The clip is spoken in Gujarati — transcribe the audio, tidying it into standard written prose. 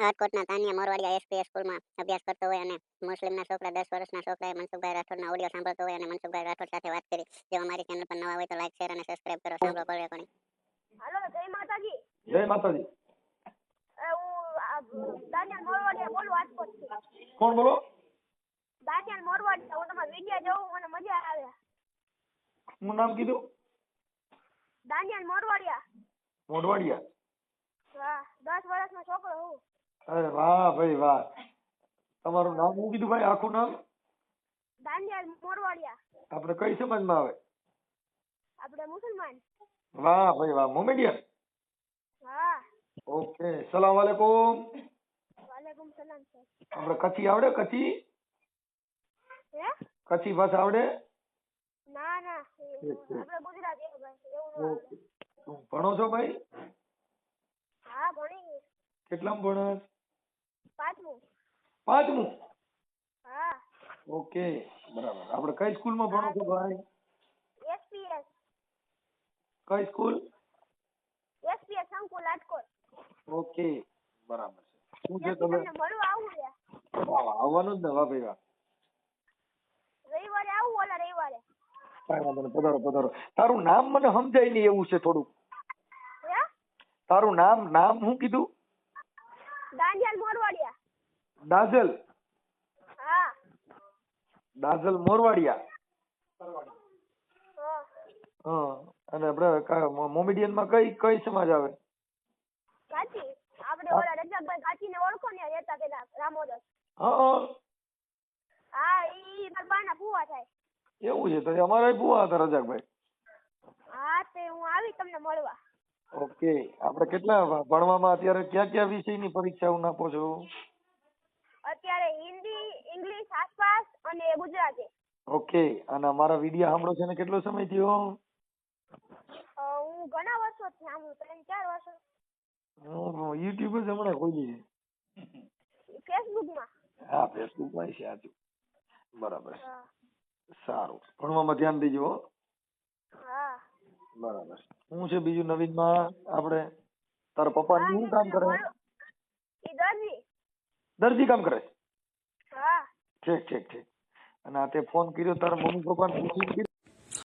રાજકોટના તાનિયા મોરવાડિયા એસપીએસ સ્કૂલમાં અભ્યાસ કરતો હોય અને મુસ્લિમના છોકરા 10 વર્ષના છોકરાએ મનસુખભાઈ રાઠોડના ઓડિયો સાંભળતો હોય અને મનસુખભાઈ રાઠોડ સાથે વાત કરી. જો અમારી ચેનલ પર નવા હોય તો લાઈક, શેર અને સબસ્ક્રાઇબ કરો. સાંભળો કોલ રેકોર્ડિંગ. હાલો, જય માતાજી. જય માતાજી. હું દાનિયાલ મોરવાડિયા બોલું રાજકોટથી. કોણ બોલો? દાનિયાલ મોરવાડિયા. હું તમારા વિડિયો જોઉં, મને મજા આવે. શું નામ કીધું? દાનિયાલ મોરવાડિયા. મોઢવાડિયા. હા, 10 વર્ષનો છોકરો હું. અરે વાહ ભાઈ વાહ. તમારું નામ શું કીધું ભાઈ, આખું નામ? દાનિયાલ મોરવાડિયા. આપણે કઈ સમાજમાં આવે? આપણે મુસલમાન. વાહ ભાઈ વાહ. મોમેડિયન. હા. ઓકે, સલામ વાલેકુમ. વાલેકુમ સલામ સર. આપણે કચ્છી આવડે? કચ્છી હે? કચ્છી ભાષા આવડે? ના ના, આપણે ગુજરાતી ભાઈ એવું ન આવડે. ઓકે. ભણો છો ભાઈ? હા, ભણી. કેટલામાં ભણસ? 5મું. 5મું? હા. ઓકે, બરાબર. આપણે કઈ સ્કૂલમાં ભણો છો ભાઈ? એસપીએસ. કઈ સ્કૂલ? એસપીએસ સંકુલ રાજકોટ. ઓકે, બરાબર છે. શું છે ત્યાંથી તમે? તમને મળવા આવું છે. વાહ, આવવાનું જ ને. વાહ ભાઈ વાહ. રવિવારે આવું, ઓલા રવિવારે. કાંઈ વાંધો નહીં, પધારો પધારો. તારું નામ મને સમજાય નહીં એવું છે થોડું. હે? તારું નામ શું કીધું? દાનિયાલ મોરવાડિયા. દાઝલ. હા. દાઝલ મોરવાડિયા. હા. હા. અને આપણે મોમેડિયન માં કઈ સમાજ આવે? કાચી. આપણે ઓલા રજાકભાઈ કાચીને ઓળખો ને, રહેતા પેલા રામોદર. હા. હા, ઈ મારા બાના ફુવા થાય. એવું છે? તો અમારા ભુવા હતા રજાકભાઈ. હા, તે હું આવી તમને મળવા. ઓકે. આપણે કેટલા ભણવામાં અત્યારે કયા વિષયની પરીક્ષાઓ નાખો છો? અત્યારે હિન્દી, ઇંગ્લિશ આસપાસ અને ગુજરાતી. ઓકે. અને અમારા વિડિયો સાંભળો છે ને કેટલો સમય થયો? હું ઘણા વર્ષોથી સાંભળું, 3-4 વર્ષો. યુટ્યુબ જ હમણાં ખોલી છે. ફેસબુકમાં. હા, ફેસબુકમાં છે. સાચું. બરાબર. હા. સારું. ભણવામાં ધ્યાન દેજો હો. હા. બરાબર. શું છે બીજું નવીનમાં આપણે? તારા પપ્પા શું કામ કરે? ઈ દરજી. દરજી કામ કરે? હા. ઠીક ઠીક ઠીક. અને આ તે ફોન કર્યો તારા મમ્મી પપ્પાને પૂછીને